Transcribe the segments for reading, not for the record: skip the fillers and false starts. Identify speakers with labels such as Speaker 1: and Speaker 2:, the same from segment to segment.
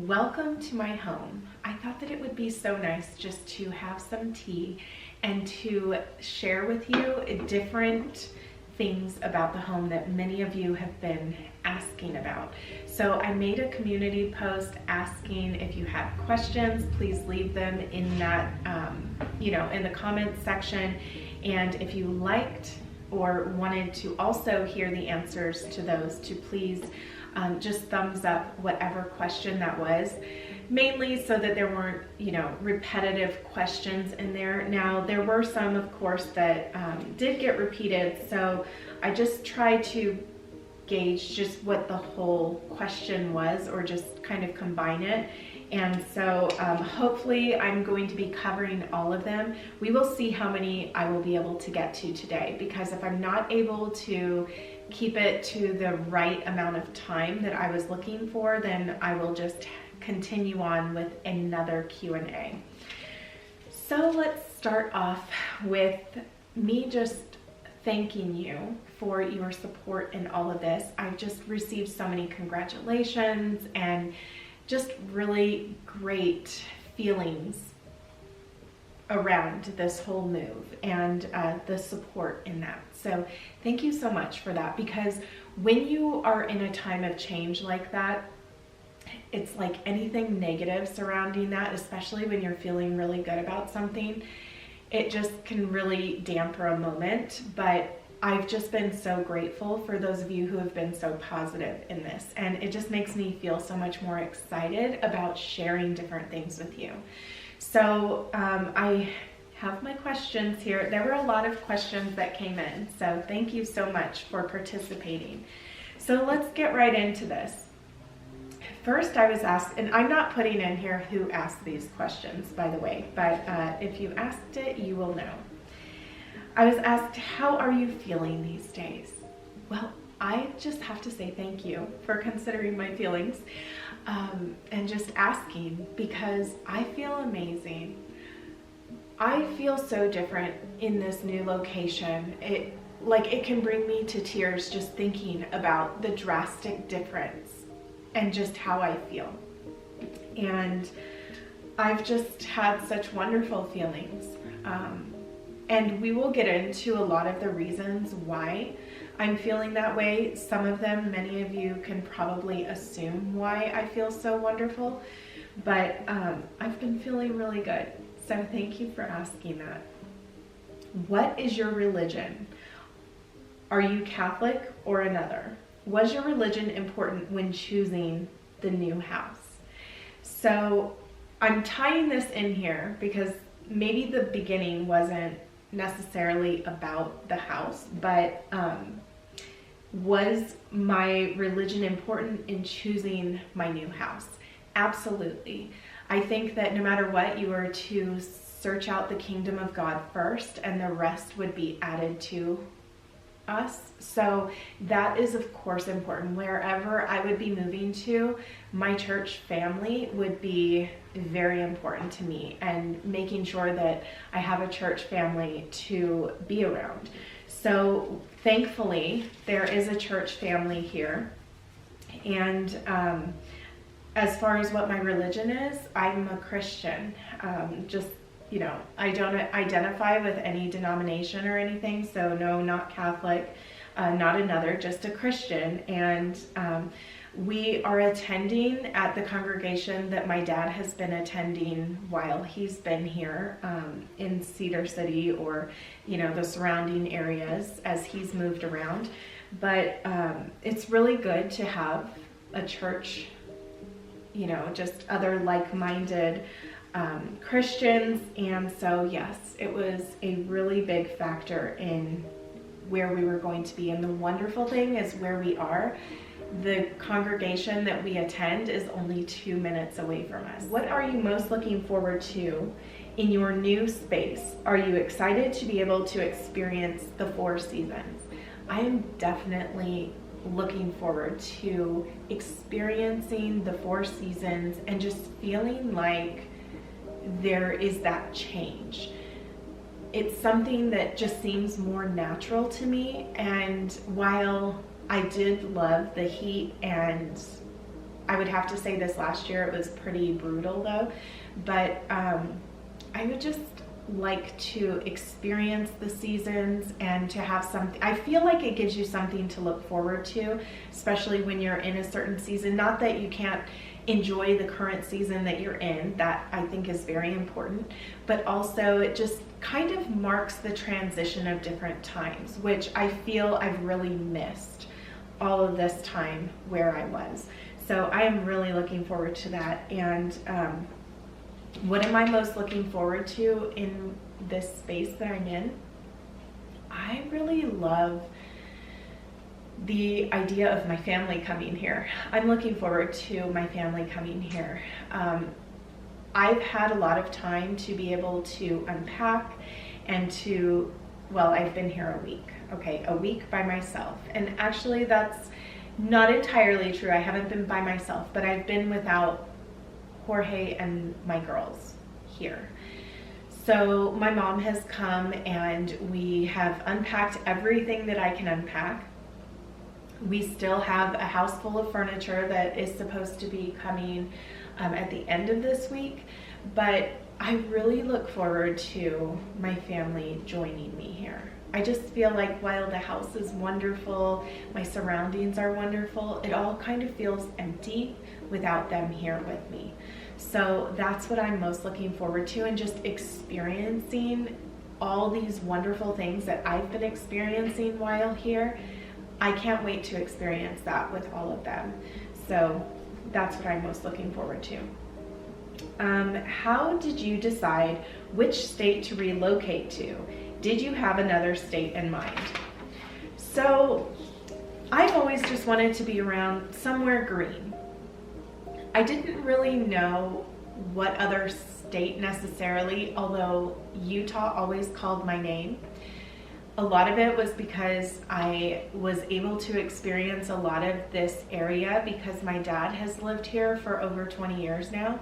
Speaker 1: Welcome to my home. I thought that it would be so nice just to have some tea and to share with you different things about the home that many of you have been asking about. So I made a community post asking if you had questions, please leave them in that, in the comments section. And if you liked or wanted to also hear the answers to those, to please just thumbs up whatever question that was, mainly so that there weren't, repetitive questions in there. Now, there were some, of course, that did get repeated, so I just tried to gauge just what the whole question was, or just kind of combine it. And so hopefully I'm going to be covering all of them. We will see how many I will be able to get to today, because if I'm not able to keep it to the right amount of time that I was looking for, then I will just continue on with another Q&A. So let's start off with me just thanking you for your support in all of this. I've just received so many congratulations and just really great feelings around this whole move and the support in that. So thank you so much for that, because when you are in a time of change like that, it's like anything negative surrounding that, especially when you're feeling really good about something, it just can really damper a moment. But I've just been so grateful for those of you who have been so positive in this, and it just makes me feel so much more excited about sharing different things with you. So I have my questions here. There were a lot of questions that came in, so thank you so much for participating. So let's get right into this. First, I was asked, and I'm not putting in here who asked these questions, by the way, but if you asked it, you will know. I was asked, how are you feeling these days? Well, I just have to say thank you for considering my feelings and just asking, because I feel amazing. I feel so different in this new location. It can bring me to tears just thinking about the drastic difference and just how I feel. And I've just had such wonderful feelings. And we will get into a lot of the reasons why I'm feeling that way. Some of them, many of you can probably assume why I feel so wonderful, but I've been feeling really good. So thank you for asking that. What is your religion? Are you Catholic or another? Was your religion important when choosing the new house? So I'm tying this in here because maybe the beginning wasn't necessarily about the house, but was my religion important in choosing my new house? Absolutely. I think that no matter what, you are to search out the kingdom of God first, and the rest would be added to us. So that is of course important. Wherever I would be moving to, my church family would be very important to me, and making sure that I have a church family to be around. So thankfully there is a church family here. And as far as what my religion is, I'm a Christian. I don't identify with any denomination or anything, so no, not Catholic, not another, just a Christian. And we are attending at the congregation that my dad has been attending while he's been here in Cedar City, or the surrounding areas as he's moved around. But it's really good to have a church, just other like-minded Christians. And so yes, it was a really big factor in where we were going to be. And the wonderful thing is, where we are, the congregation that we attend is only 2 minutes away from us. What are you most looking forward to in your new space? Are you excited to be able to experience the 4 seasons? I am definitely looking forward to experiencing the 4 seasons and just feeling like there is that change. It's something that just seems more natural to me. And while I did love the heat and I would have to say this last year, it was pretty brutal though. But I would just like to experience the seasons and to have something. I feel like it gives you something to look forward to, especially when you're in a certain season. Not that you can't enjoy the current season that you're in, that I think is very important, but also it just kind of marks the transition of different times, which I feel I've really missed all of this time where I was. So I am really looking forward to that. And what am I most looking forward to in this space that I'm in? I really love the idea of my family coming here. I'm looking forward to my family coming here. I've had a lot of time to be able to unpack and to, well, I've been here a week. Okay, a week by myself. And actually that's not entirely true. I haven't been by myself, but I've been without Jorge and my girls here. So my mom has come and we have unpacked everything that I can unpack. We still have a house full of furniture that is supposed to be coming at the end of this week, but I really look forward to my family joining me here. I just feel like while the house is wonderful, my surroundings are wonderful, it all kind of feels empty without them here with me. So that's what I'm most looking forward to, and just experiencing all these wonderful things that I've been experiencing while here. I can't wait to experience that with all of them. So that's what I'm most looking forward to. How did you decide which state to relocate to? Did you have another state in mind? So I've always just wanted to be around somewhere green. I didn't really know what other state necessarily, although Utah always called my name. A lot of it was because I was able to experience a lot of this area because my dad has lived here for over 20 years now.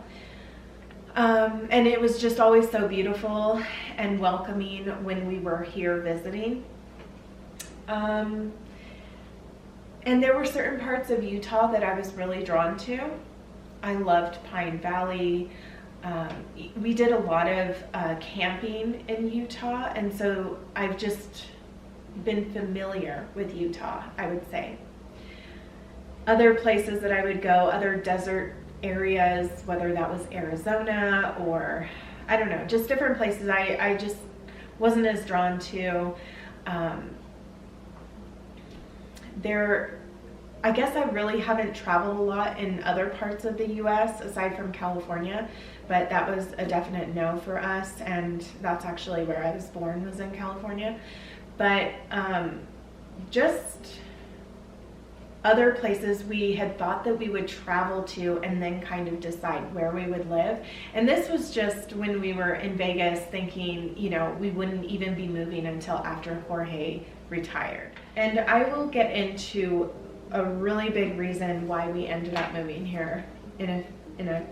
Speaker 1: And it was just always so beautiful and welcoming when we were here visiting. And there were certain parts of Utah that I was really drawn to. I loved Pine Valley. We did a lot of camping in Utah, and so I've just been familiar with Utah, I would say. Other places that I would go, other desert areas, whether that was Arizona or, I don't know, just different places I just wasn't as drawn to. I guess I really haven't traveled a lot in other parts of the US aside from California, but that was a definite no for us, and that's actually where I was born, was in California. But just other places we had thought that we would travel to and then kind of decide where we would live. And this was just when we were in Vegas thinking, you know, we wouldn't even be moving until after Jorge retired. And I will get into a really big reason why we ended up moving here in a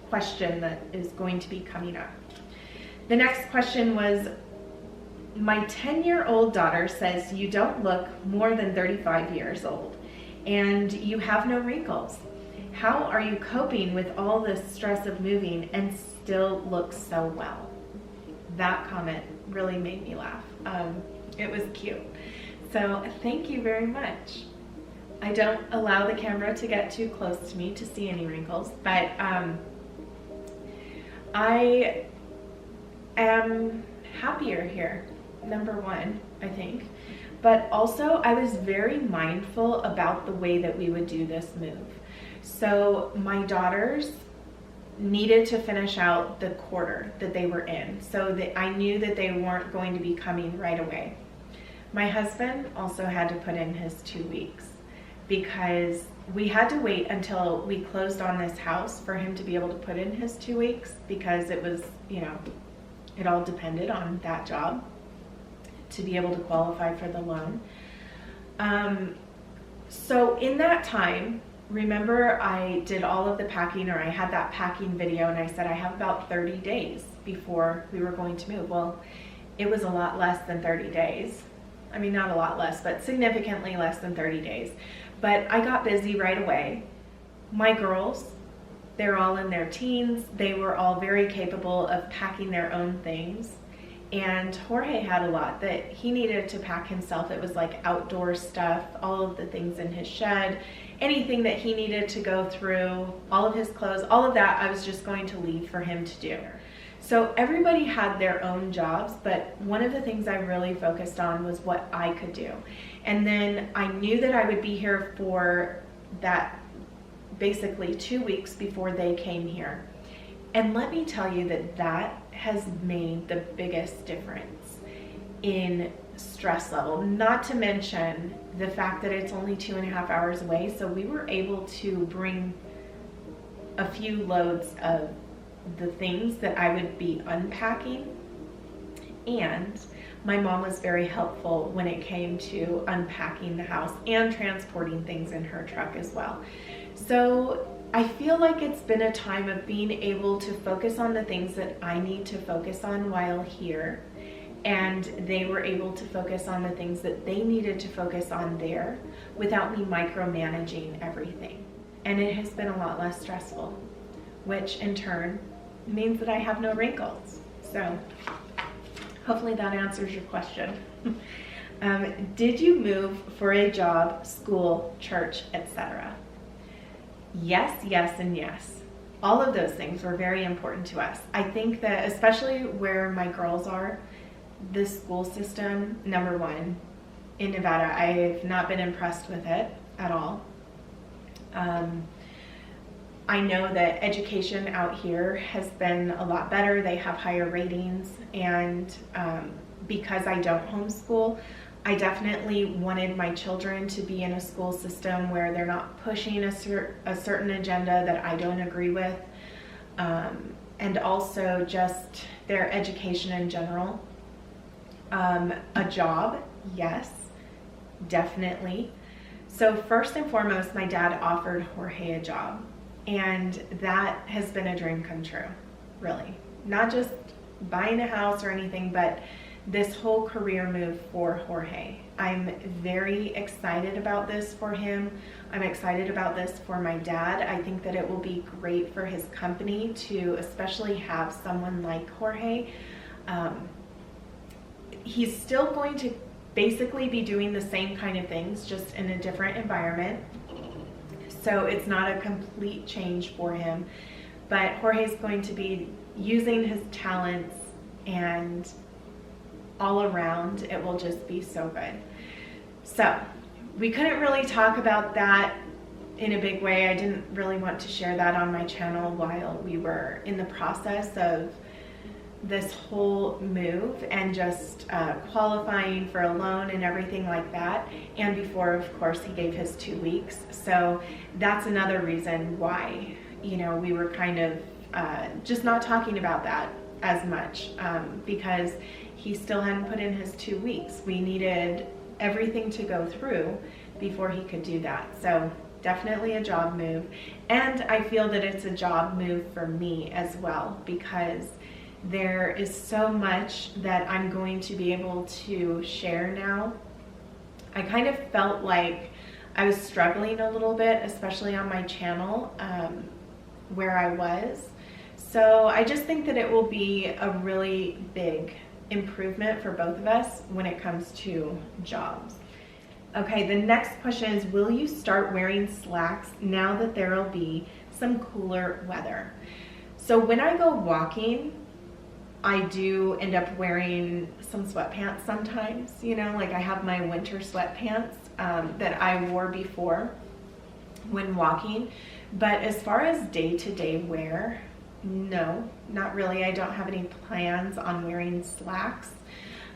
Speaker 1: question that is going to be coming up. The next question was, my 10-year-old daughter says you don't look more than 35 years old and you have no wrinkles. How are you coping with all this stress of moving and still look so well? That comment really made me laugh. It was cute. So thank you very much. I don't allow the camera to get too close to me to see any wrinkles, but I am happier here, number one, I think. But also I was very mindful about the way that we would do this move. So my daughters needed to finish out the quarter that they were in, so that I knew that they weren't going to be coming right away. My husband also had to put in his 2 weeks, because we had to wait until we closed on this house for him to be able to put in his 2 weeks, because it was, you know, it all depended on that job to be able to qualify for the loan. So in that time, remember I did all of the packing, or I had that packing video, and I said I have about 30 days before we were going to move. Well, it was a lot less than 30 days. I mean, not a lot less, but significantly less than 30 days. But I got busy right away. my girls, they're all in their teens. They were all very capable of packing their own things. And Jorge had a lot that he needed to pack himself. It was like outdoor stuff, all of the things in his shed, anything that he needed to go through, all of his clothes, all of that I was just going to leave for him to do. So everybody had their own jobs, but one of the things I really focused on was what I could do. And then I knew that I would be here for that basically 2 weeks before they came here. And let me tell you that that has made the biggest difference in stress level, not to mention the fact that it's only 2.5 hours away. So we were able to bring a few loads of the things that I would be unpacking, and my mom was very helpful when it came to unpacking the house and transporting things in her truck as well. So I feel like it's been a time of being able to focus on the things that I need to focus on while here, and they were able to focus on the things that they needed to focus on there without me micromanaging everything. And it has been a lot less stressful, which in turn means that I have no wrinkles. So hopefully that answers your question. Did you move for a job, school, church, etc.? Yes, yes, and yes. All of those things were very important to us. I think that especially where my girls are, the school system, number one, in Nevada, I've not been impressed with it at all. I know that education out here has been a lot better. They have higher ratings, and because I don't homeschool, I definitely wanted my children to be in a school system where they're not pushing a certain agenda that I don't agree with, and also just their education in general. A job, yes, definitely. So first and foremost, my dad offered Jorge a job. And that has been a dream come true, really. Not just buying a house or anything, but this whole career move for Jorge. I'm very excited about this for him. I'm excited about this for my dad. I think that it will be great for his company to especially have someone like Jorge. He's still going to basically be doing the same kind of things, just in a different environment. So it's not a complete change for him, but Jorge's going to be using his talents, and all around it will just be so good. So we couldn't really talk about that in a big way. I didn't really want to share that on my channel while we were in the process of this whole move and just qualifying for a loan and everything like that, and before, of course, he gave his 2 weeks. So that's another reason why, you know, we were kind of just not talking about that as much, because he still hadn't put in his 2 weeks. We needed everything to go through before he could do that. So definitely a job move, and I feel that it's a job move for me as well, because there is so much that I'm going to be able to share now. I kind of felt like I was struggling a little bit, especially on my channel, where I was. So I just think that it will be a really big improvement for both of us when it comes to jobs. Okay, the next question is, will you start wearing slacks now that there will be some cooler weather? So when I go walking, I do end up wearing some sweatpants sometimes, you know, like I have my winter sweatpants that I wore before when walking. But as far as day-to-day wear, no, not really. I don't have any plans on wearing slacks.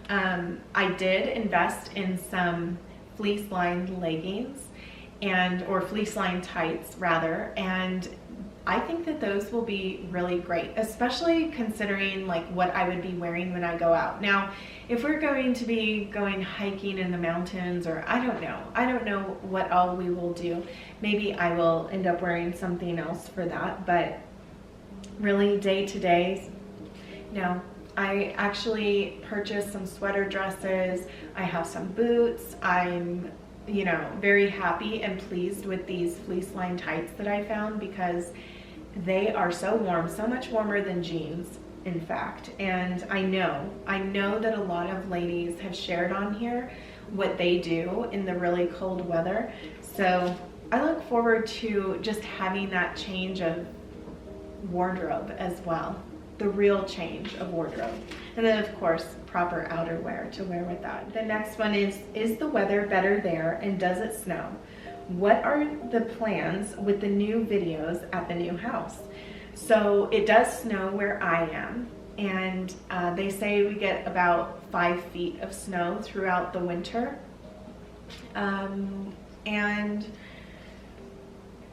Speaker 1: I did invest in some fleece-lined leggings or fleece-lined tights rather, and I think that those will be really great, especially considering like what I would be wearing when I go out. Now, if we're going to be going hiking in the mountains, or I don't know what all we will do. Maybe I will end up wearing something else for that, but really day to day, no. I actually purchased some sweater dresses. I have some boots. I'm you know, very happy and pleased with these fleece lined tights that I found, because they are so warm, so much warmer than jeans, in fact. And I know that a lot of ladies have shared on here what they do in the really cold weather. So I look forward to just having that change of wardrobe as well, the real change of wardrobe. And then of course, proper outerwear to wear with that. The next one is the weather better there, and does it snow? What are the plans with the new videos at the new house? So it does snow where I am, and they say we get about 5 feet of snow throughout the winter. And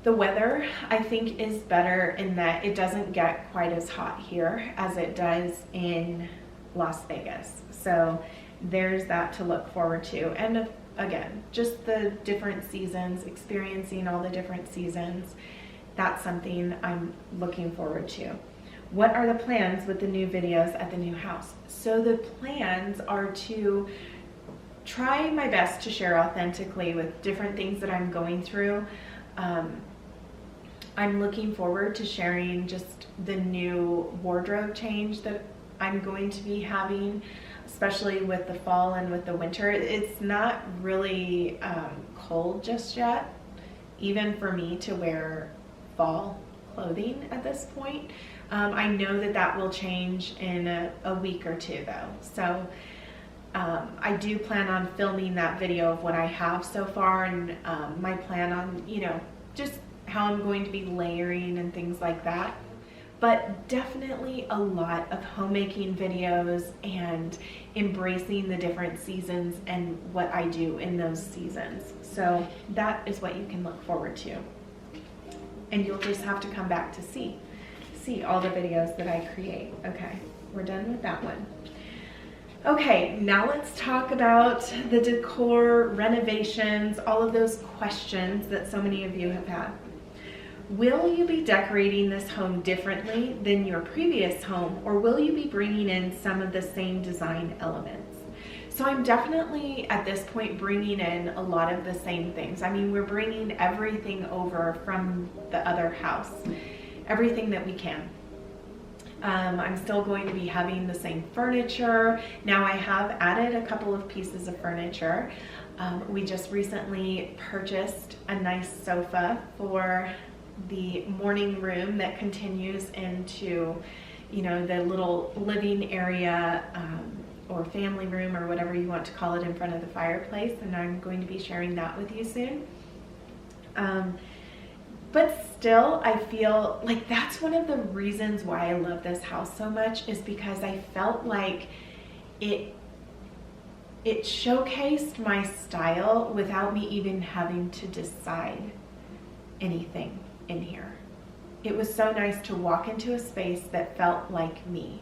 Speaker 1: the weather, I think, is better in that it doesn't get quite as hot here as it does in Las Vegas. So there's that to look forward to. And again, just the different seasons, experiencing all the different seasons, that's something I'm looking forward to. What are the plans with the new videos at the new house? So the plans are to try my best to share authentically with different things that I'm going through. I'm looking forward to sharing just the new wardrobe change that I'm going to be having, especially with the fall and with the winter. It's not really cold just yet, even for me to wear fall clothing at this point. I know that that will change in a week or two though. So I do plan on filming that video of what I have so far, and my plan on, you know, just how I'm going to be layering and things like that. But definitely a lot of homemaking videos and embracing the different seasons and what I do in those seasons. So that is what you can look forward to. And you'll just have to come back to see all the videos that I create. Okay, we're done with that one. Okay, now let's talk about the decor, renovations, all of those questions that so many of you have had. Will you be decorating this home differently than your previous home, or will you be bringing in some of the same design elements? So I'm definitely at this point bringing in a lot of the same things. I mean, we're bringing everything over from the other house, everything that we can. I'm still going to be having the same furniture. Now I have added a couple of pieces of furniture. We just recently purchased a nice sofa for the morning room that continues into, you know, the little living area or family room or whatever you want to call it in front of the fireplace, and I'm going to be sharing that with you soon. But still, I feel like that's one of the reasons why I love this house so much, is because I felt like it showcased my style without me even having to decide anything in here. It was so nice to walk into a space that felt like me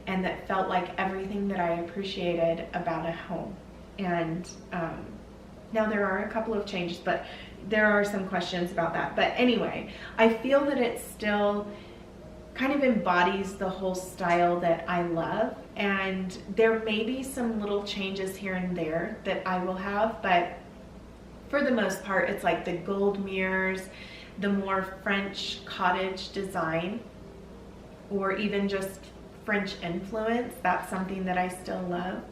Speaker 1: and that felt like everything that I appreciated about a home. And now there are a couple of changes, but there are some questions about that. But anyway, I feel that it still kind of embodies the whole style that I love, and there may be some little changes here and there that I will have, but for the most part, it's like the gold mirrors, the more French cottage design, or even just French influence. That's something that I still love.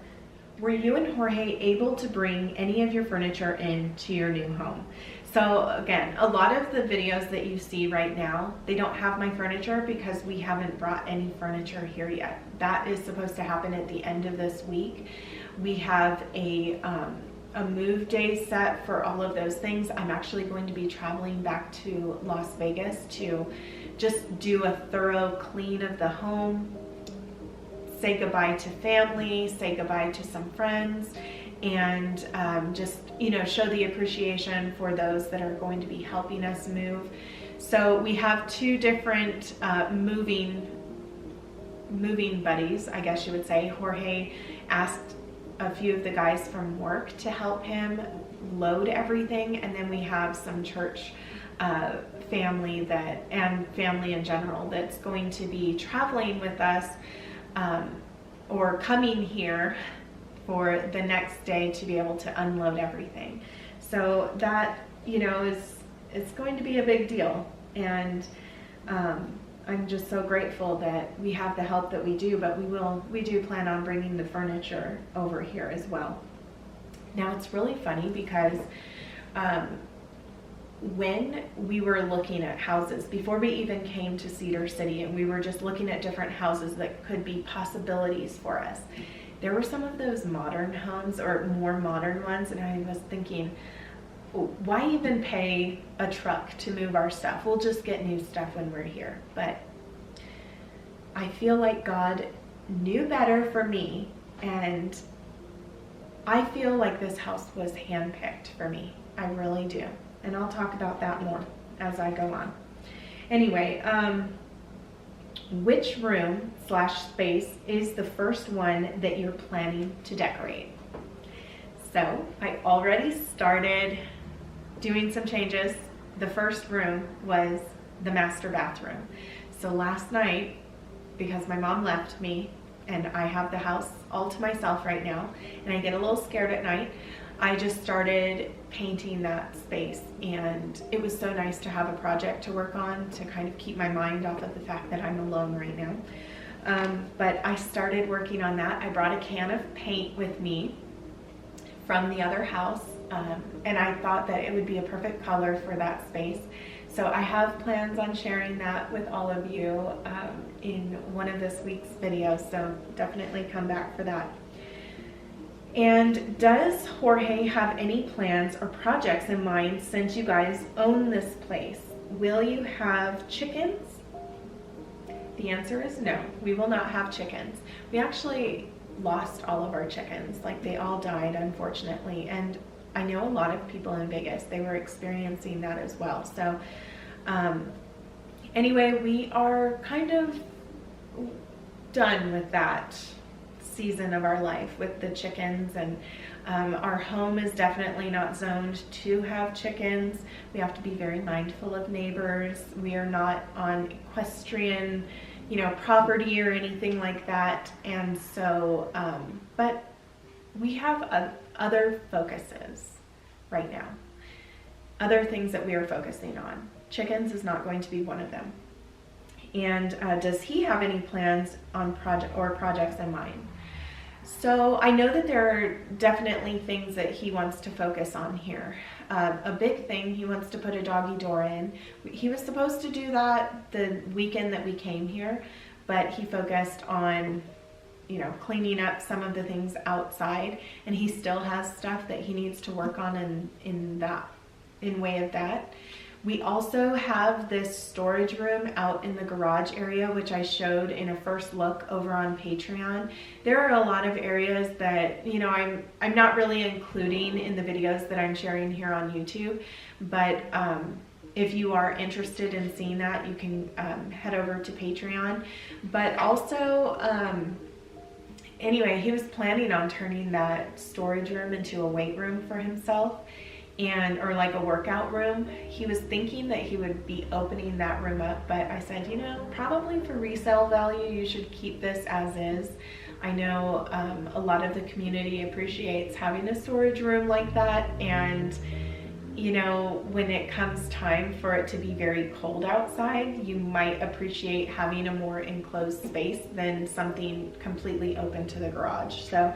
Speaker 1: Were you and Jorge able to bring any of your furniture into your new home? So again, a lot of the videos that you see right now, they don't have my furniture because we haven't brought any furniture here yet. That is supposed to happen at the end of this week. We have a move day set for all of those things. I'm actually going to be traveling back to Las Vegas to just do a thorough clean of the home, say goodbye to family, say goodbye to some friends, and just, you know, show the appreciation for those that are going to be helping us move. So we have two different moving buddies, I guess you would say. Jorge asked a few of the guys from work to help him load everything, and then we have some church family and family in general that's going to be traveling with us or coming here for the next day to be able to unload everything. So that, you know, it's going to be a big deal. And I'm just so grateful that we have the help that we do, but we do plan on bringing the furniture over here as well. Now it's really funny because when we were looking at houses, before we even came to Cedar City, and we were just looking at different houses that could be possibilities for us, there were some of those modern homes or more modern ones, and I was thinking, why even pay a truck to move our stuff? We'll just get new stuff when we're here. But I feel like God knew better for me, and I feel like this house was handpicked for me. I really do. And I'll talk about that more as I go on. Anyway, which room / space is the first one that you're planning to decorate? So I already started doing some changes. The first room was the master bathroom. So last night, because my mom left me and I have the house all to myself right now, and I get a little scared at night, I just started painting that space, and it was so nice to have a project to work on to kind of keep my mind off of the fact that I'm alone right now. But I started working on that. I brought a can of paint with me from the other house, and I thought that it would be a perfect color for that space. So I have plans on sharing that with all of you in one of this week's videos, so definitely come back for that. And does Jorge have any plans or projects in mind since you guys own this place? Will you have chickens? The answer is no, we will not have chickens. We actually lost all of our chickens. Like, they all died, unfortunately. And I know a lot of people in Vegas, they were experiencing that as well. So anyway, we are kind of done with that season of our life with the chickens, and our home is definitely not zoned to have chickens. We have to be very mindful of neighbors. We are not on equestrian, you know, property or anything like that. And so, but we have other focuses right now, other things that we are focusing on. Chickens is not going to be one of them. And does he have any plans on projects in mind? So I know that there are definitely things that he wants to focus on here. A big thing, he wants to put a doggy door in. He was supposed to do that the weekend that we came here, but he focused on, you know, cleaning up some of the things outside, and he still has stuff that he needs to work on in way of that. We also have this storage room out in the garage area, which I showed in a first look over on Patreon. There are a lot of areas that, you know, I'm not really including in the videos that I'm sharing here on YouTube, but if you are interested in seeing that, you can head over to Patreon. But also, anyway, he was planning on turning that storage room into a weight room for himself, or like a workout room. He was thinking that he would be opening that room up, but I said, you know, probably for resale value, you should keep this as is. I know a lot of the community appreciates having a storage room like that, and you know, when it comes time for it to be very cold outside, you might appreciate having a more enclosed space than something completely open to the garage. So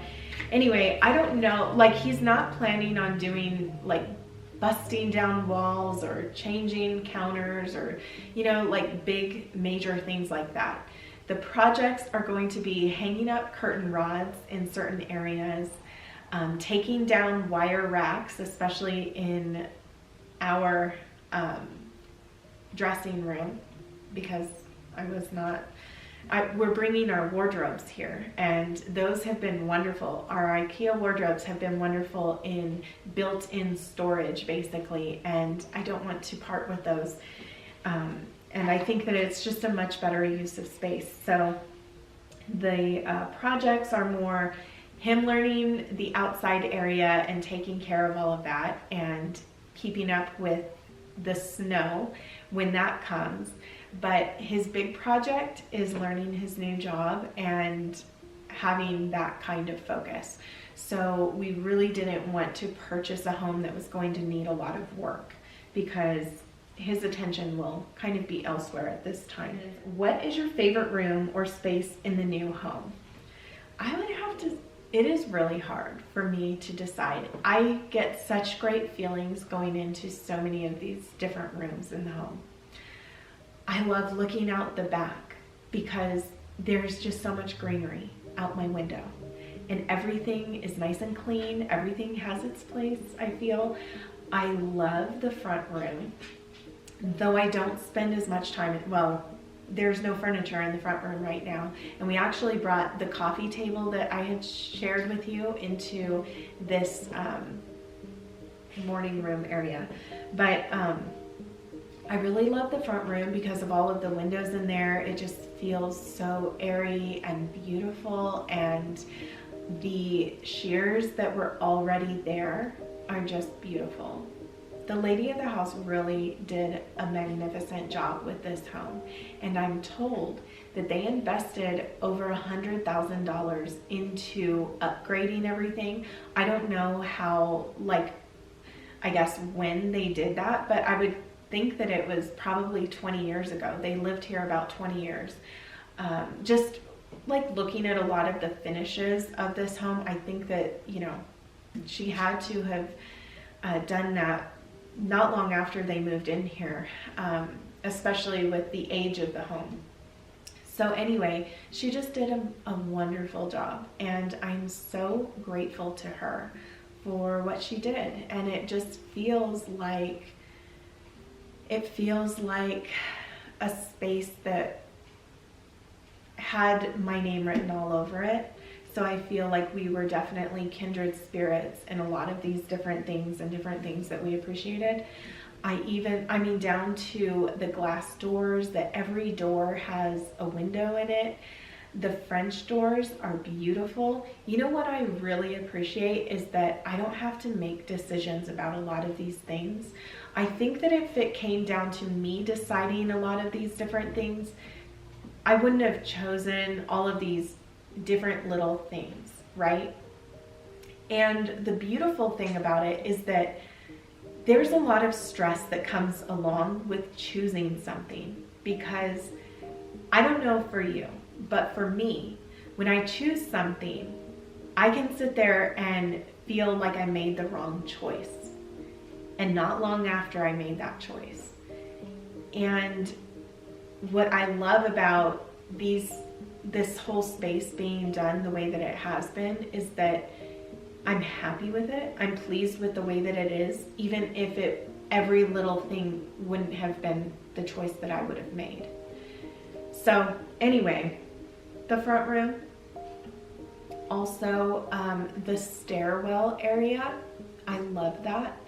Speaker 1: anyway, I don't know, like, he's not planning on doing like busting down walls or changing counters or, you know, like big major things like that. The projects are going to be hanging up curtain rods in certain areas, taking down wire racks, especially in our dressing room, because we're bringing our wardrobes here, and those have been wonderful. Our IKEA wardrobes have been wonderful in built-in storage, basically, and I don't want to part with those. And I think that it's just a much better use of space. So the projects are more him learning the outside area and taking care of all of that and keeping up with the snow when that comes. But his big project is learning his new job and having that kind of focus. So we really didn't want to purchase a home that was going to need a lot of work, because his attention will kind of be elsewhere at this time. What is your favorite room or space in the new home? I would have to, it is really hard for me to decide. I get such great feelings going into so many of these different rooms in the home. I love looking out the back because there's just so much greenery out my window, and everything is nice and clean. Everything has its place, I feel. I love the front room, though I don't spend as much time, well, there's no furniture in the front room right now, and we actually brought the coffee table that I had shared with you into this morning room area. But I really love the front room because of all of the windows in there. It just feels so airy and beautiful, and the shears that were already there are just beautiful. The lady of the house really did a magnificent job with this home, and I'm told that they invested over $100,000 into upgrading everything. I don't know how, like, I guess when they did that, but I would think that it was probably 20 years ago. They lived here about 20 years. Just like looking at a lot of the finishes of this home, I think that, you know, she had to have done that not long after they moved in here, especially with the age of the home. So anyway, she just did a wonderful job, and I'm so grateful to her for what she did. And it just feels like, a space that had my name written all over it. So I feel like we were definitely kindred spirits in a lot of these different things and different things that we appreciated. I mean, down to the glass doors, that every door has a window in it. The French doors are beautiful. You know what I really appreciate is that I don't have to make decisions about a lot of these things. I think that if it came down to me deciding a lot of these different things, I wouldn't have chosen all of these different little things, right? And the beautiful thing about it is that there's a lot of stress that comes along with choosing something, because I don't know for you, but for me, when I choose something, I can sit there and feel like I made the wrong choice, and not long after I made that choice. And what I love about this whole space being done the way that it has been is that I'm happy with it. I'm pleased with the way that it is, even if every little thing wouldn't have been the choice that I would have made. So anyway, the front room, also the stairwell area, I love that.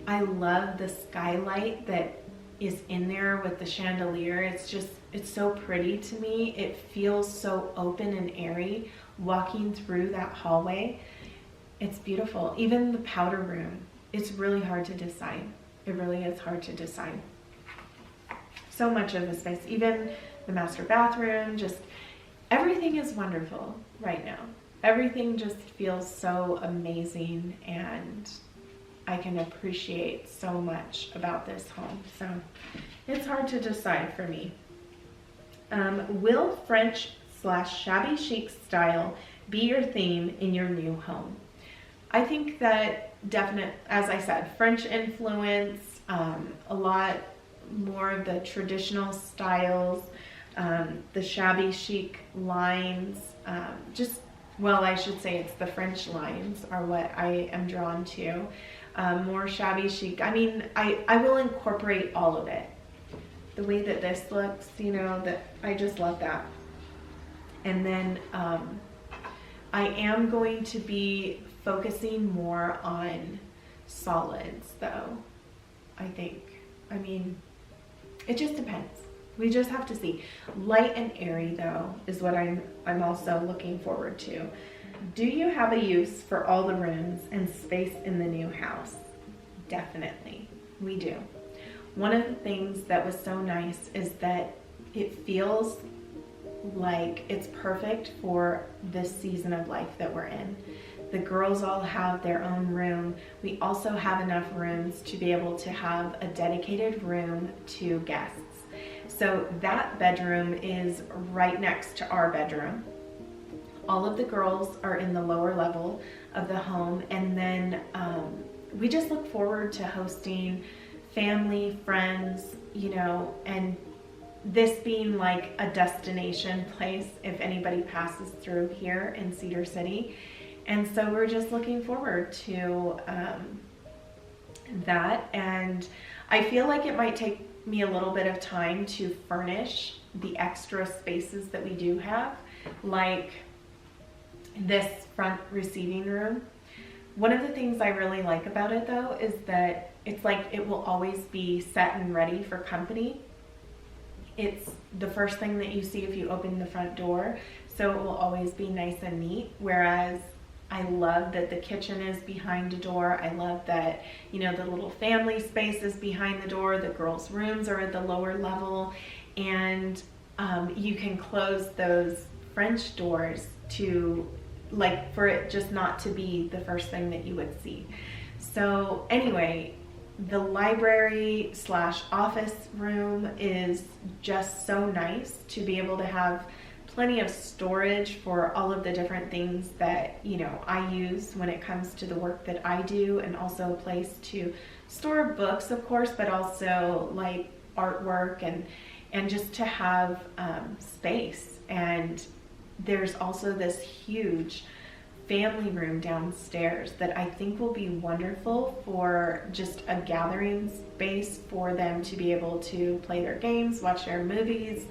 Speaker 1: I love the skylight that is in there with the chandelier. It's so pretty to me. It feels so open and airy walking through that hallway. It's beautiful. Even the powder room, it's really hard to decide. It really is hard to decide. So much of the space, even the master bathroom, just everything is wonderful right now. Everything just feels so amazing, and I can appreciate so much about this home. So it's hard to decide for me. Will French/shabby chic style be your theme in your new home? I think that as I said, French influence, a lot more of the traditional styles, the shabby chic lines, I should say it's the French lines are what I am drawn to. More shabby chic. I mean, I will incorporate all of it. The way that this looks, that I just love that. And then I am going to be focusing more on solids, though, I think. I mean, it just depends. We just have to see. Light and airy, though, is what I'm also looking forward to. Do you have a use for all the rooms and space in the new house? Definitely, we do. One of the things that was so nice is that it feels like it's perfect for this season of life that we're in. The girls all have their own room. We also have enough rooms to be able to have a dedicated room to guests. So that bedroom is right next to our bedroom. All of the girls are in the lower level of the home, and then we just look forward to hosting family, friends, you know, and this being like a destination place if anybody passes through here in Cedar City. And so we're just looking forward to that. And I feel like it might take me a little bit of time to furnish the extra spaces that we do have, like this front receiving room. One of the things I really like about it though is that it's like it will always be set and ready for company. It's the first thing that you see if you open the front door, so it will always be nice and neat. Whereas I love that the kitchen is behind a door. I love that, you know, the little family space is behind the door. The girls' rooms are at the lower level, and you can close those French doors to, like, for it just not to be the first thing that you would see. So anyway, the library slash office room is just so nice to be able to have plenty of storage for all of the different things that, you know, I use when it comes to the work that I do, and also a place to store books, of course, but also like artwork and just to have space. And there's also this huge family room downstairs that I think will be wonderful for just a gathering space for them to be able to play their games, watch their movies,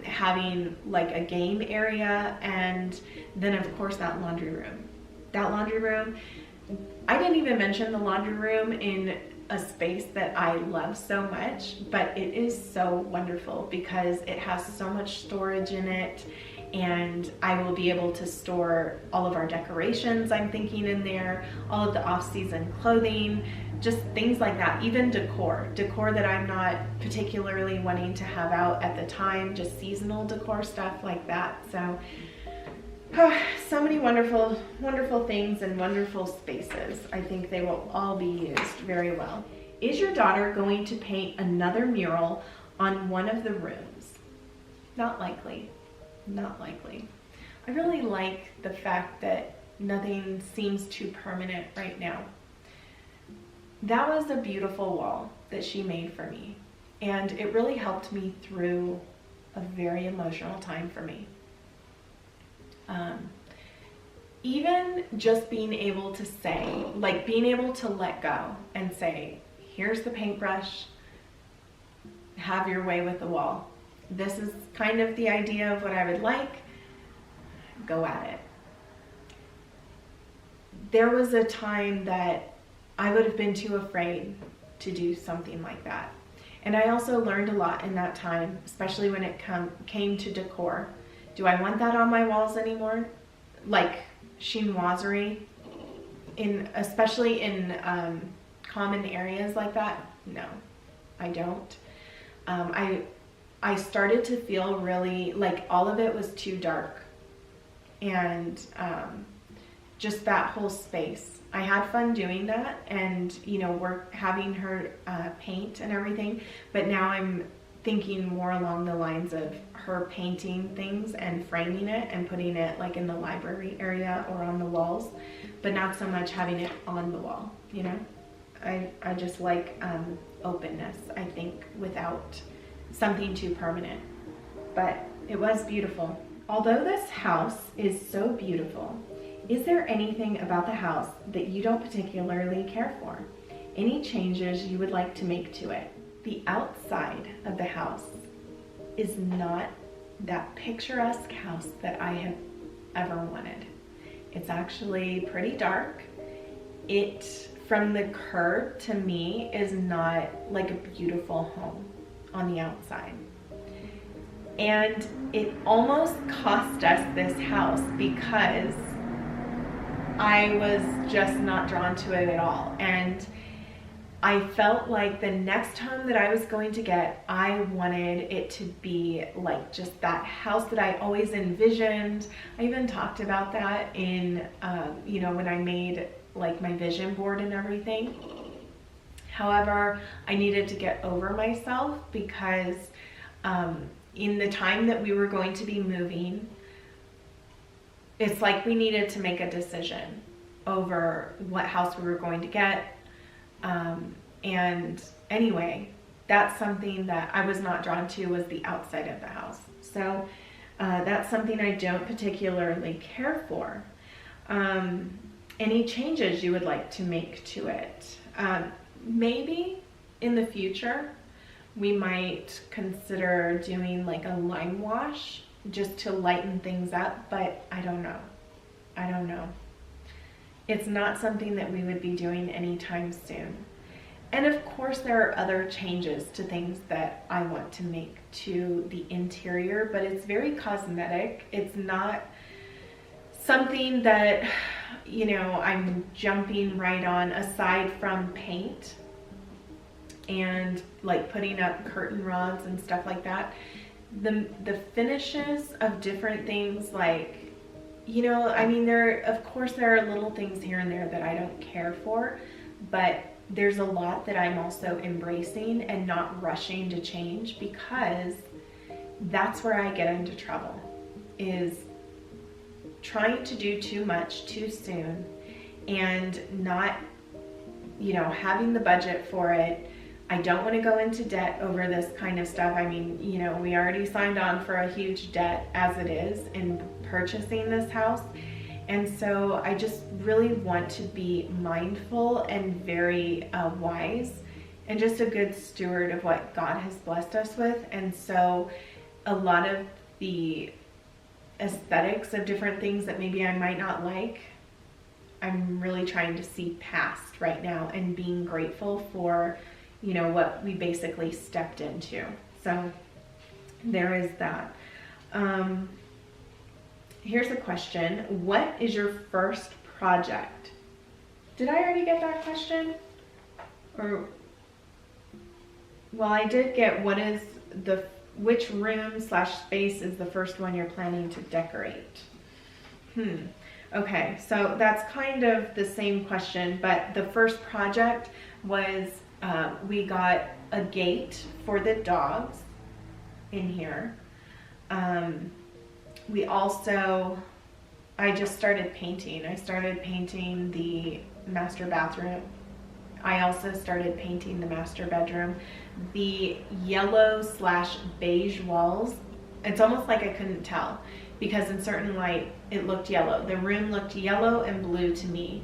Speaker 1: having like a game area, and then of course that laundry room. That laundry room, I didn't even mention the laundry room in a space that I love so much, but it is so wonderful because it has so much storage in it, and I will be able to store all of our decorations, I'm thinking, in there, all of the off-season clothing, just things like that, even decor that I'm not particularly wanting to have out at the time, just seasonal decor stuff like that. So so many wonderful, wonderful things and wonderful spaces. I think they will all be used very well. Is your daughter going to paint another mural on one of the rooms? Not likely. Not likely. I really like the fact that nothing seems too permanent right now. That was a beautiful wall that she made for me, and it really helped me through a very emotional time for me. Even just being able to say, like being able to let go and say, here's the paintbrush, have your way with the wall. This is kind of the idea of what I would like, go at it. There was a time that I would have been too afraid to do something like that. And I also learned a lot in that time, especially when it came to decor. Do I want that on my walls anymore? Like chinoiserie, especially in common areas like that? No, I don't. I started to feel really like all of it was too dark, and just that whole space. I had fun doing that, and you know, we're having her paint and everything, but now I'm thinking more along the lines of her painting things and framing it and putting it like in the library area or on the walls, but not so much having it on the wall, you know? I just like openness, I think, without something too permanent. But it was beautiful. Although this house is so beautiful, is there anything about the house that you don't particularly care for? Any changes you would like to make to it? The outside of the house is not that picturesque house that I have ever wanted. It's actually pretty dark. It, from the curb to me, is not like a beautiful home on the outside. And it almost cost us this house because I was just not drawn to it at all. And I felt like the next home that I was going to get, I wanted it to be like just that house that I always envisioned. I even talked about that in, you know, when I made like my vision board and everything. However, I needed to get over myself because in the time that we were going to be moving, it's like we needed to make a decision over what house we were going to get. And anyway, that's something that I was not drawn to, was the outside of the house. So that's something I don't particularly care for. Any changes you would like to make to it? Maybe in the future, we might consider doing like a lime wash just to lighten things up, but I don't know. I don't know. It's not something that we would be doing anytime soon. And of course, there are other changes to things that I want to make to the interior, but it's very cosmetic. It's not something that, you know, I'm jumping right on, aside from paint and like putting up curtain rods and stuff like that. The finishes of different things, like, you know, I mean, of course there are little things here and there that I don't care for, but there's a lot that I'm also embracing and not rushing to change, because that's where I get into trouble, is trying to do too much too soon and not, you know, having the budget for it. I don't want to go into debt over this kind of stuff. I mean, you know, we already signed on for a huge debt as it is in purchasing this house. And so I just really want to be mindful and very wise and just a good steward of what God has blessed us with. And so a lot of the aesthetics of different things that maybe I might not like, I'm really trying to see past right now and being grateful for, you know, what we basically stepped into. So there is that. Here's a question. What is your first project? Did I already get that question? Or, well, I did get which room / space is the first one you're planning to decorate? Okay, so that's kind of the same question, but the first project was we got a gate for the dogs in here. We also, I just started painting. I started painting the master bathroom. I also started painting the master bedroom. The yellow / beige walls, it's almost like I couldn't tell, because in certain light it looked yellow. The room looked yellow and blue to me,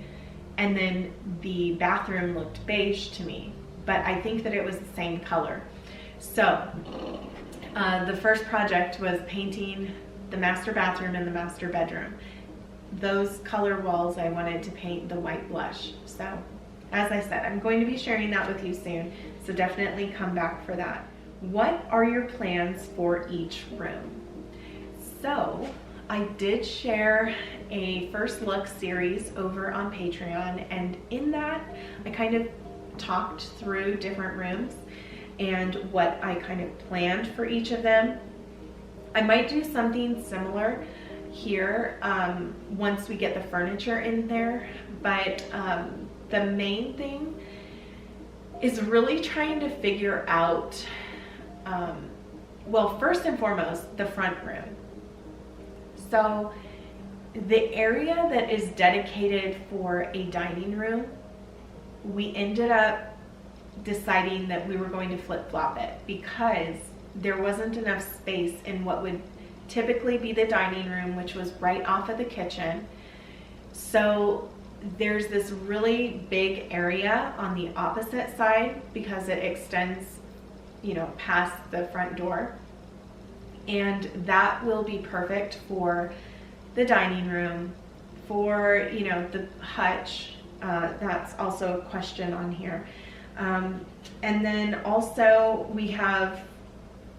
Speaker 1: and then the bathroom looked beige to me, but I think that it was the same color. So the first project was painting the master bathroom and the master bedroom. Those color walls I wanted to paint the white blush. So as I said, I'm going to be sharing that with you soon, so definitely come back for that. What are your plans for each room? So I did share a first look series over on Patreon, and in that I kind of talked through different rooms and what I kind of planned for each of them. I might do something similar here once we get the furniture in there, but the main thing is really trying to figure out, well, first and foremost, the front room. So the area that is dedicated for a dining room, we ended up deciding that we were going to flip-flop it, because there wasn't enough space in what would typically be the dining room, which was right off of the kitchen. So there's this really big area on the opposite side, because it extends, you know, past the front door, and that will be perfect for the dining room, for, you know, the hutch. That's also a question on here. And then also we have,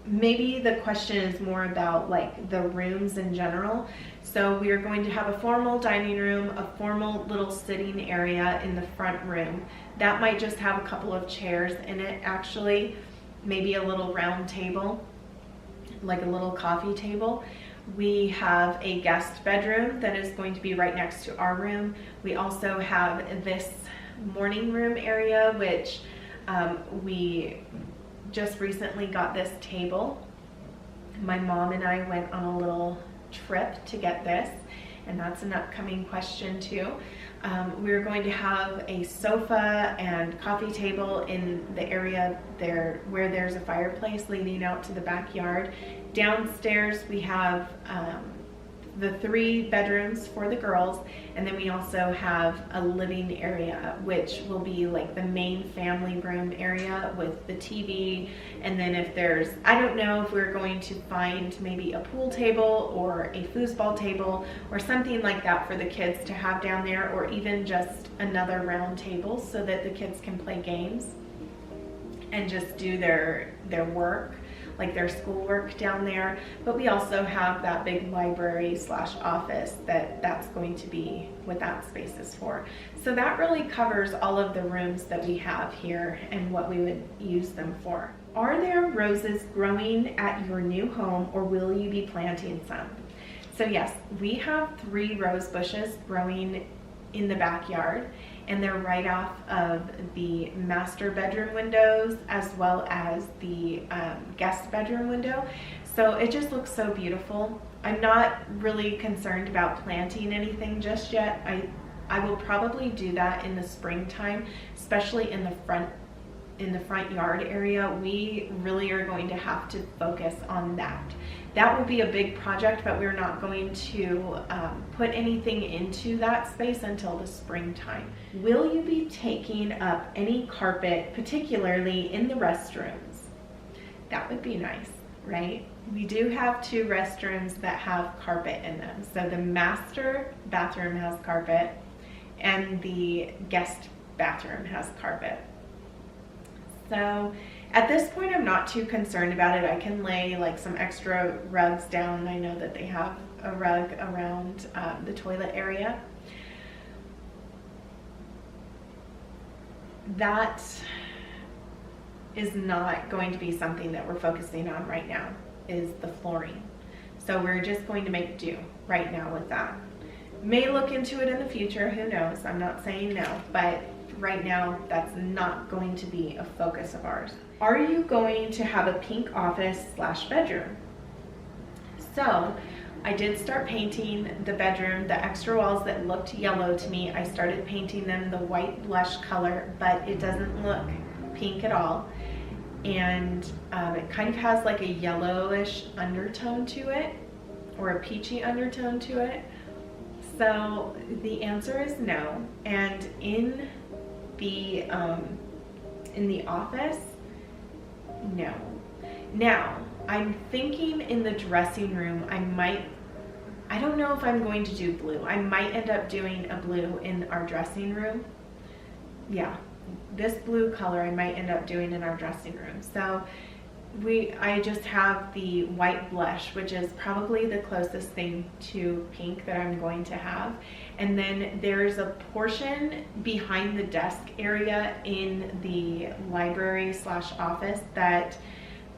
Speaker 1: maybe the question is more about like the rooms in general. So we are going to have a formal dining room, a formal little sitting area in the front room That might just have a couple of chairs in it actually, maybe a little round table, like a little coffee table. We have a guest bedroom that is going to be right next to our room. We also have this morning room area, which we just recently got this table. My mom and I went on a little trip to get this, and that's an upcoming question too. We're going to have a sofa and coffee table in the area there where there's a fireplace leading out to the backyard. Downstairs we have the 3 bedrooms for the girls, and then we also have a living area, which will be like the main family room area with the TV. And then if there's, I don't know if we're going to find maybe a pool table or a foosball table or something like that for the kids to have down there, or even just another round table so that the kids can play games and just do their work, like their schoolwork down there. But we also have that big library / office that's going to be what that space is for. So that really covers all of the rooms that we have here and what we would use them for. Are there roses growing at your new home, or will you be planting some? So yes, we have 3 rose bushes growing in the backyard, and they're right off of the master bedroom windows as well as the guest bedroom window. So it just looks so beautiful. I'm not really concerned about planting anything just yet. I will probably do that in the springtime, especially in the front yard area. We really are going to have to focus on that. That will be a big project, but we're not going to put anything into that space until the springtime. Will you be taking up any carpet, particularly in the restrooms? That would be nice, right? We do have 2 restrooms that have carpet in them. So the master bathroom has carpet and the guest bathroom has carpet. So at this point, I'm not too concerned about it. I can lay like some extra rugs down. I know that they have a rug around the toilet area. That is not going to be something that we're focusing on right now, is the flooring. So we're just going to make do right now with that. May look into it in the future, who knows? I'm not saying no, but right now that's not going to be a focus of ours. Are you going to have a pink office / bedroom? So I did start painting the bedroom. The extra walls that looked yellow to me, I started painting them the white blush color, but it doesn't look pink at all. And it kind of has like a yellowish undertone to it, or a peachy undertone to it. So the answer is no. And in the office, no. Now, I'm thinking in the dressing room, I don't know if I'm going to do blue. I might end up doing a blue in our dressing room. Yeah, this blue color I might end up doing in our dressing room. So I just have the white blush, which is probably the closest thing to pink that I'm going to have. And then there's a portion behind the desk area in the library / office that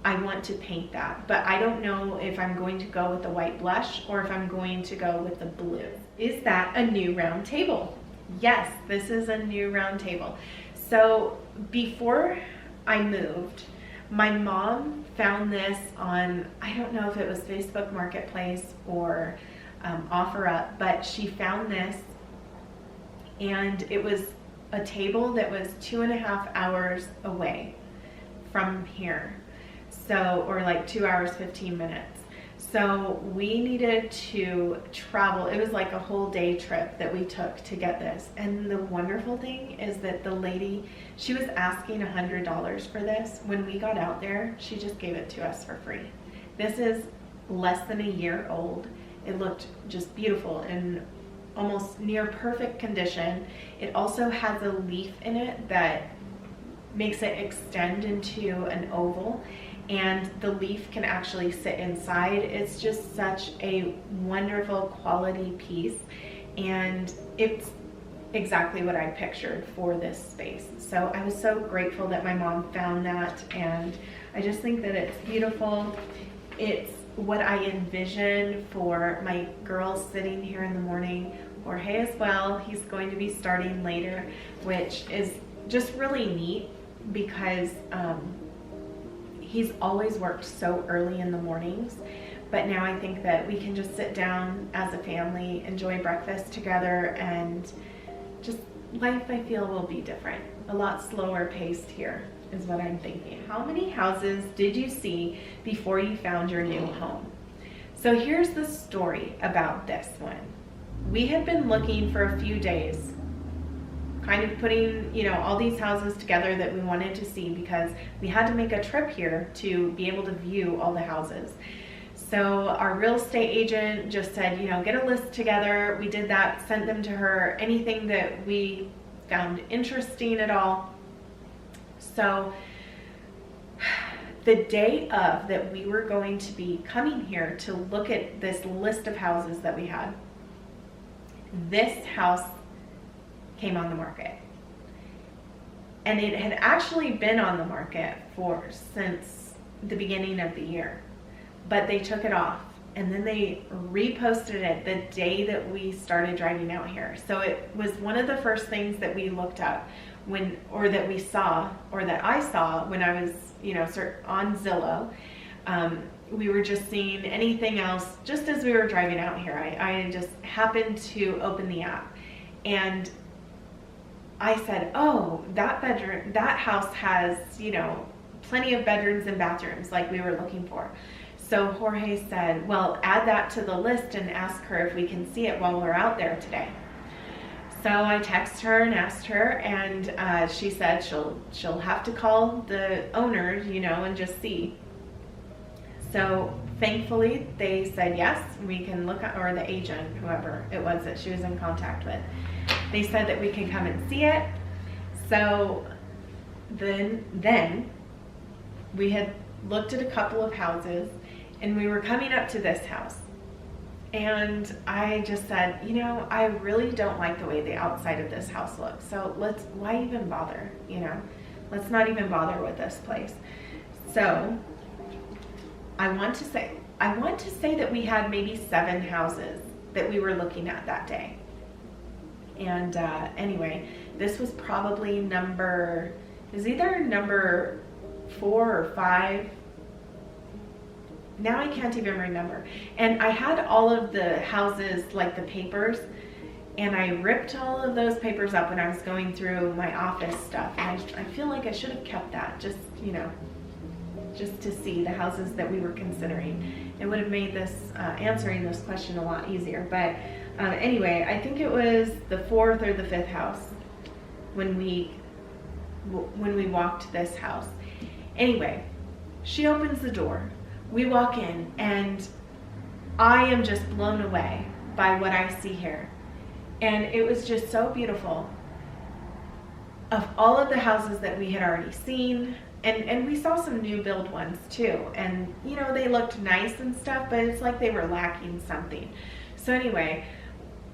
Speaker 1: I want to paint that. But I don't know if I'm going to go with the white blush or if I'm going to go with the blue. Is that a new round table? Yes, this is a new round table. So before I moved, my mom found this on, I don't know if it was Facebook Marketplace or OfferUp, but she found this, and it was a table that was 2.5 hours away from here. So, or like 2 hours, 15 minutes. So we needed to travel. It was like a whole day trip that we took to get this. And the wonderful thing is that the lady, she was asking $100 for this. When we got out there, she just gave it to us for free. This is less than a year old. It looked just beautiful and almost near perfect condition. It also has a leaf in it that makes it extend into an oval, and the leaf can actually sit inside. It's just such a wonderful quality piece, and it's exactly what I pictured for this space. So I was so grateful that my mom found that, and I just think that it's beautiful. It's what I envision for my girls sitting here in the morning. Jorge as well, he's going to be starting later, which is just really neat because he's always worked so early in the mornings. But now I think that we can just sit down as a family, enjoy breakfast together, and just life, I feel, will be different. A lot slower paced here is what I'm thinking. How many houses did you see before you found your new home? So here's the story about this one. We had been looking for a few days, kind of putting, all these houses together that we wanted to see because we had to make a trip here to be able to view all the houses. So our real estate agent just said, get a list together. We did that, sent them to her, anything that we found interesting at all. So the day of that we were going to be coming here to look at this list of houses that we had, this house came on the market. And it had actually been on the market since the beginning of the year. But they took it off, and then they reposted it the day that we started driving out here. So it was one of the first things that we looked at that we saw, or that I saw when I was, on Zillow. We were just seeing anything else just as we were driving out here. I just happened to open the app, and I said, oh, that house has, plenty of bedrooms and bathrooms like we were looking for. So Jorge said, well, add that to the list and ask her if we can see it while we're out there today. So I texted her and asked her, and she said she'll have to call the owner, and just see. So thankfully they said yes, we can look at, or the agent, whoever it was that she was in contact with, they said that we can come and see it. So then we had looked at a couple of houses, and we were coming up to this house, and I just said, I really don't like the way the outside of this house looks. So why even bother? Let's not even bother with this place. So I want to say that we had maybe 7 houses that we were looking at that day. And anyway, this was probably either number 4 or 5. Now I can't even remember. And I had all of the houses, like the papers, and I ripped all of those papers up when I was going through my office stuff. And I feel like I should have kept that, just to see the houses that we were considering. It would have made this answering this question a lot easier. But anyway, I think it was the 4th or the 5th house when we walked this house. Anyway, she opens the door. We walk in, and I am just blown away by what I see here. And it was just so beautiful. Of all of the houses that we had already seen, and we saw some new build ones too. And, they looked nice and stuff, but it's like they were lacking something. So anyway,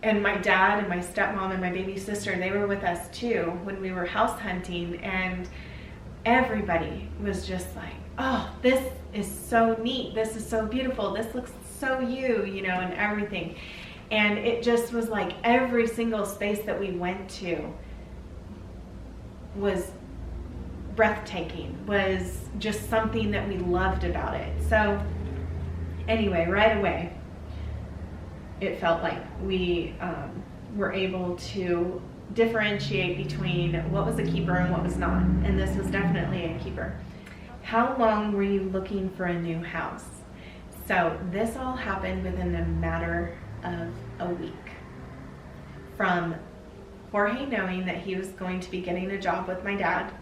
Speaker 1: and my dad and my stepmom and my baby sister, they were with us too when we were house hunting, and everybody was just like, oh, this is so neat. This is so beautiful. This looks so and everything. And it just was like every single space that we went to was breathtaking, was just something that we loved about it. So anyway, right away, it felt like we were able to differentiate between what was a keeper and what was not. And this was definitely a keeper. How long were you looking for a new house? So this all happened within a matter of a week. From Jorge knowing that he was going to be getting a job with my dad,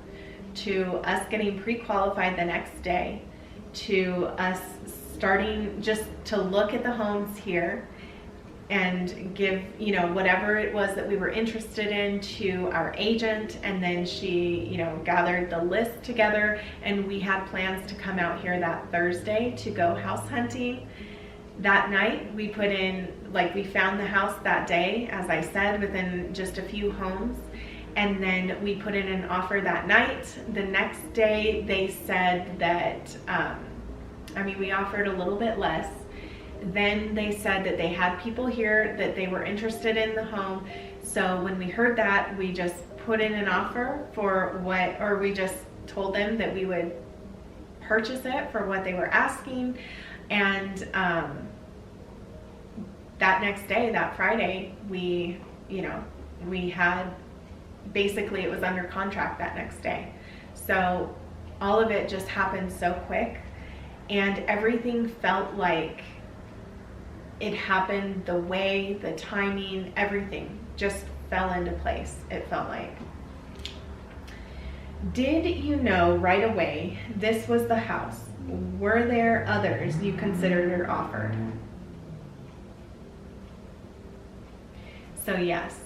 Speaker 1: to us getting pre-qualified the next day, to us starting just to look at the homes here and give, whatever it was that we were interested in to our agent. And then she, gathered the list together, and we had plans to come out here that Thursday to go house hunting. That night we put in, like, we found the house that day, as I said, within just a few homes. And then we put in an offer that night. The next day they said that, we offered a little bit less. Then they said that they had people here, that they were interested in the home. So when we heard that, we just put in an offer we just told them that we would purchase it for what they were asking. And that next day, that Friday, we had, basically it was under contract that next day. So all of it just happened so quick, and everything felt like it happened the way, the timing, everything just fell into place, it felt like. Did you know right away this was the house? Were there others you considered or offered? So yes,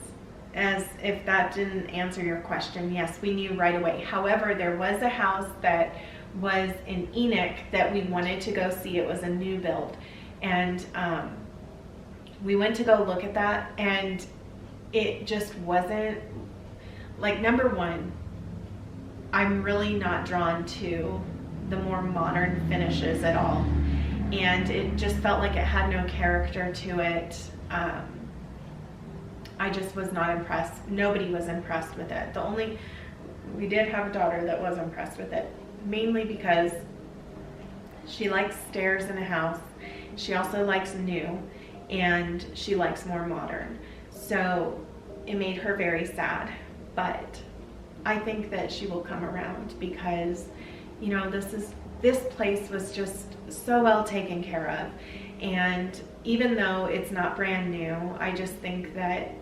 Speaker 1: as if that didn't answer your question, yes, we knew right away. However, there was a house that was in Enoch that we wanted to go see. It was a new build, and we went to go look at that, and it just wasn't, like, number one, I'm really not drawn to the more modern finishes at all, and it just felt like it had no character to it. I just was not impressed. Nobody was impressed with it. We did have a daughter that was impressed with it, mainly because she likes stairs in a house. She also likes new, and she likes more modern. So it made her very sad, but I think that she will come around, because this place was just so well taken care of. And even though it's not brand new, I just think that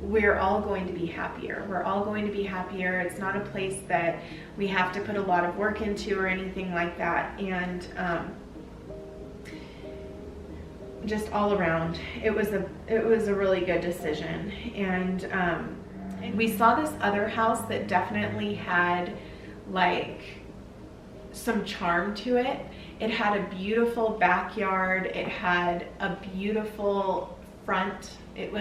Speaker 1: we're all going to be happier. We're all going to be happier. It's not a place that we have to put a lot of work into or anything like that. And just all around, it was a really good decision. And we saw this other house that definitely had, like, some charm to it. It had a beautiful backyard. It had a beautiful front. It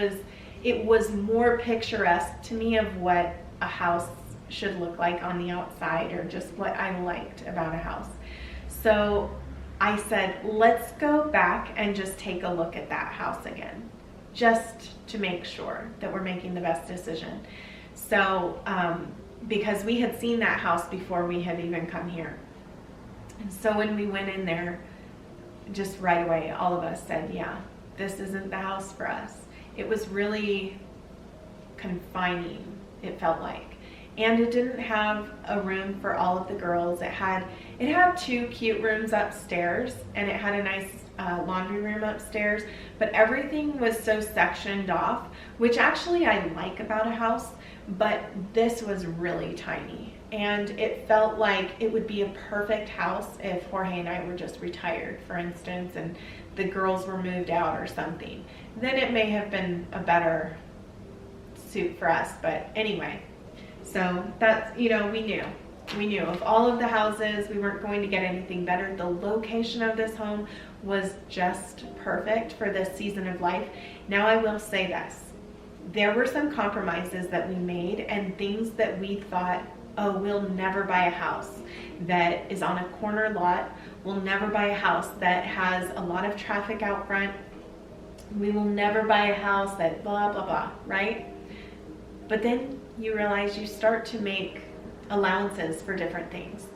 Speaker 1: was more picturesque to me of what a house should look like on the outside, or just what I liked about a house. So I said, let's go back and just take a look at that house again, just to make sure that we're making the best decision. So because we had seen that house before we had even come here. And so when we went in there, just right away, all of us said, yeah, this isn't the house for us. It was really confining, it felt like. And it didn't have a room for all of the girls. It had 2 cute rooms upstairs, and it had a nice laundry room upstairs, but everything was so sectioned off, which actually I like about a house, but this was really tiny. And it felt like it would be a perfect house if Jorge and I were just retired, for instance, and the girls were moved out or something. Then it may have been a better suit for us, but anyway. So that's, we knew of all of the houses, we weren't going to get anything better. The location of this home was just perfect for this season of life. Now I will say this, there were some compromises that we made, and things that we thought, oh, we'll never buy a house that is on a corner lot. We'll never buy a house that has a lot of traffic out front. We will never buy a house that blah, blah, blah, right? But then you realize you start to make allowances for different things.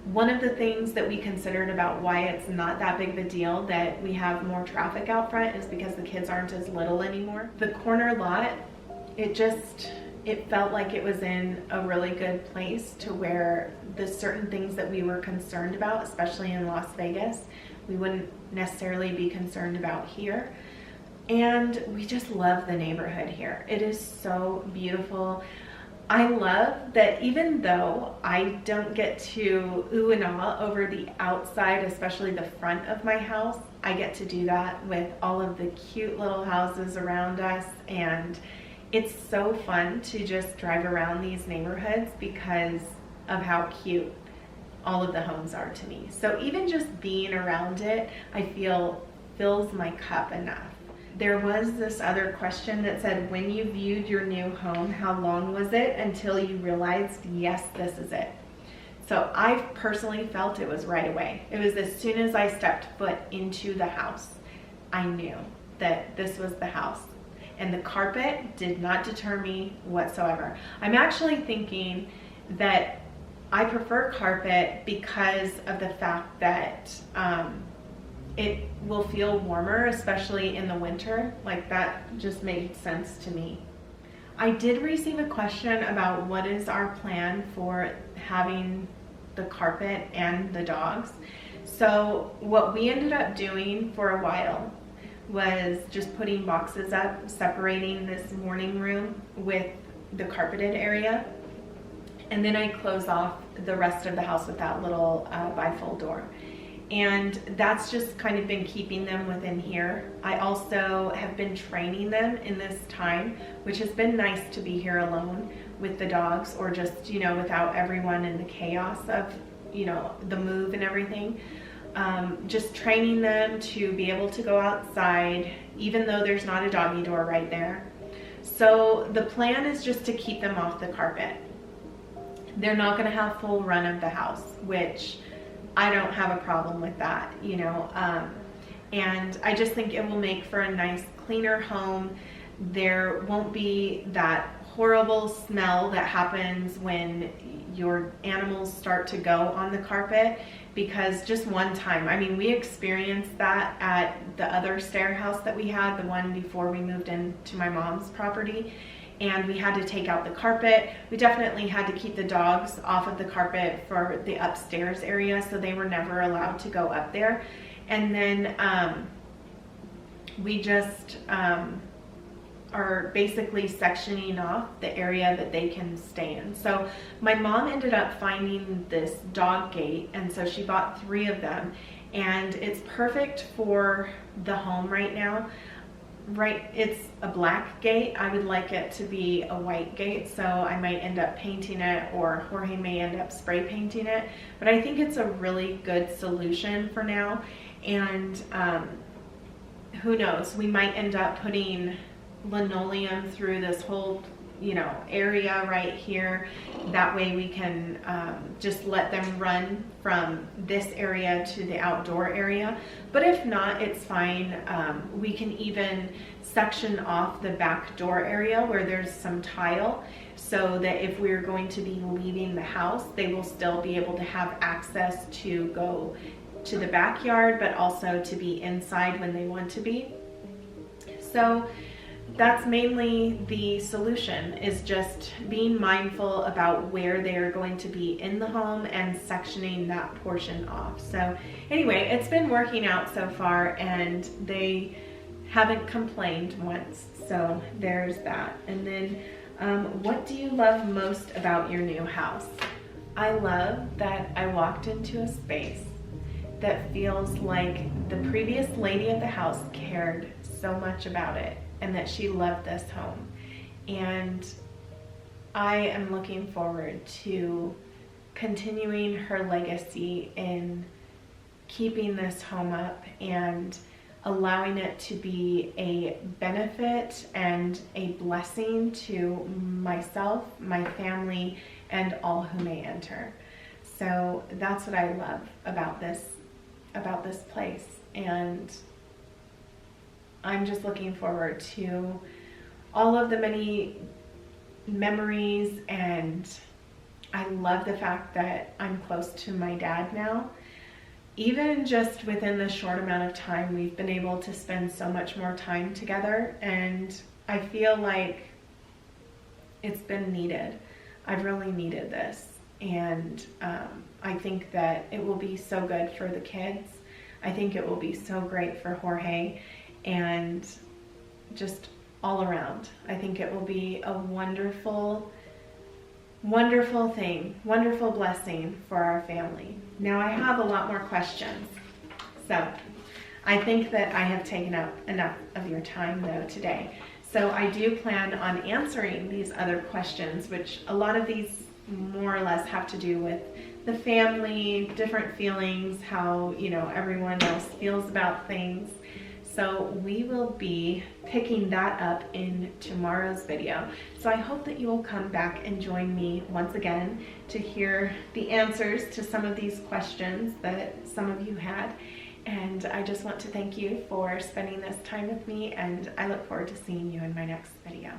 Speaker 1: One of the things that we considered about why it's not that big of a deal that we have more traffic out front is because the kids aren't as little anymore. The corner lot, it felt like it was in a really good place to where the certain things that we were concerned about, especially in Las Vegas, we wouldn't necessarily be concerned about here. And we just love the neighborhood here. It is so beautiful. I love that even though I don't get to ooh and ah over the outside, especially the front of my house, I get to do that with all of the cute little houses around us. And it's so fun to just drive around these neighborhoods because of how cute all of the homes are to me. So even just being around it, I feel fills my cup enough. There was this other question that said, when you viewed your new home, how long was it until you realized, yes, this is it? So I personally felt it was right away. It was as soon as I stepped foot into the house, I knew that this was the house. And the carpet did not deter me whatsoever. I'm actually thinking that I prefer carpet because of the fact that it will feel warmer, especially in the winter. Like, that just made sense to me. I did receive a question about what is our plan for having the carpet and the dogs. So what we ended up doing for a while was just putting boxes up, separating this morning room with the carpeted area. And then I close off the rest of the house with that little bifold door. And that's just kind of been keeping them within here. I also have been training them in this time, which has been nice to be here alone with the dogs, or just, you know, without everyone in the chaos of, you know, the move and everything. Just training them to be able to go outside, even though there's not a doggy door right there. So the plan is just to keep them off the carpet. They're not going to have full run of the house, which I don't have a problem with that, you know, and I just think it will make for a nice, cleaner home. There won't be that horrible smell that happens when your animals start to go on the carpet, because just one time, I mean, we experienced that at the other stair house that we had, the one before we moved into my mom's property. And we had to take out the carpet. We definitely had to keep the dogs off of the carpet for the upstairs area, so they were never allowed to go up there. And then we just are basically sectioning off the area that they can stay in. So my mom ended up finding this dog gate, and so she bought 3 of them, and it's perfect for the home right now. Right, it's a black gate. I would like it to be a white gate, so I might end up painting it, or Jorge may end up spray painting it, but I think it's a really good solution for now. And who knows, we might end up putting linoleum through this whole, you know, area right here. That way we can just let them run from this area to the outdoor area. But if not, it's fine. We can even section off the back door area where there's some tile, so that if we're going to be leaving the house, they will still be able to have access to go to the backyard, but also to be inside when they want to be. So that's mainly the solution, is just being mindful about where they're going to be in the home and sectioning that portion off. So anyway, it's been working out so far, and they haven't complained once. So there's that. And then what do you love most about your new house? I love that I walked into a space that feels like the previous lady of the house cared so much about it, and that she loved this home. And I am looking forward to continuing her legacy in keeping this home up and allowing it to be a benefit and a blessing to myself, my family, and all who may enter. So that's what I love about this place. And I'm just looking forward to all of the many memories, and I love the fact that I'm close to my dad now. Even just within the short amount of time, we've been able to spend so much more time together, and I feel like it's been needed. I've really needed this, and I think that it will be so good for the kids. I think it will be so great for Jorge, and just all around. I think it will be a wonderful, wonderful thing, wonderful blessing for our family. Now I have a lot more questions, so I think that I have taken up enough of your time though today. So I do plan on answering these other questions, which a lot of these more or less have to do with the family, different feelings, how, you know, everyone else feels about things. So we will be picking that up in tomorrow's video. So I hope that you will come back and join me once again to hear the answers to some of these questions that some of you had. And I just want to thank you for spending this time with me, and I look forward to seeing you in my next video.